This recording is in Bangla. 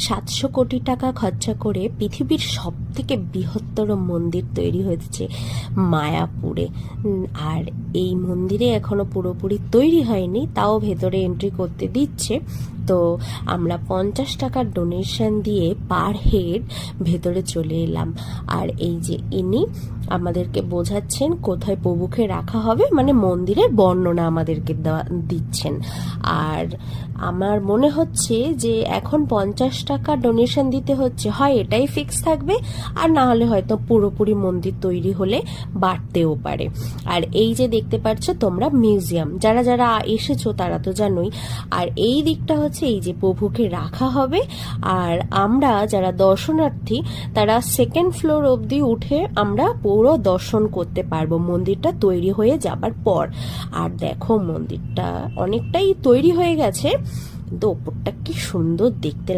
700 কোটি টাকা খরচা করে পৃথিবীর সব থেকে বৃহত্তর মন্দির তৈরি হয়েছে মায়াপুরে। আর এই মন্দিরে এখনো পুরোপুরি তৈরি হয়নি, তাও ভেতরে এন্ট্রি করতে দিচ্ছে। তো আমরা 50 টাকার ডোনেশন দিয়ে পার হেড ভেতরে চলে এলাম। আর এই যে ইনি আমাদেরকে বোঝাচ্ছেন কোথায় প্রভুকে রাখা হবে, মানে মন্দিরের বর্ণনা আমাদেরকে দিচ্ছেন। আর আমার মনে হচ্ছে যে এখন 50 টাকা ডোনেশন দিতে হচ্ছে, হয় এটাই ফিক্স থাকবে, আর না হলে হয়তো পুরোপুরি মন্দির তৈরি হলে বাড়তেও পারে। আর এই যে দেখতে পাচ্ছ তোমরা মিউজিয়াম, যারা যারা এসেছো তারা তো জানোই। আর এই দিকটা হচ্ছে এই যে প্রভুকে রাখা হবে। আর আমরা যারা দর্শনার্থী তারা সেকেন্ড ফ্লোর অবধি উঠে আমরা পুরো দর্শন করতে পারবো মন্দিরটা তৈরি হয়ে যাবার পর। আর দেখো মন্দিরটা অনেকটাই তৈরি হয়ে গেছে, কিন্তু ওপরটা কি সুন্দর দেখতে লাগে।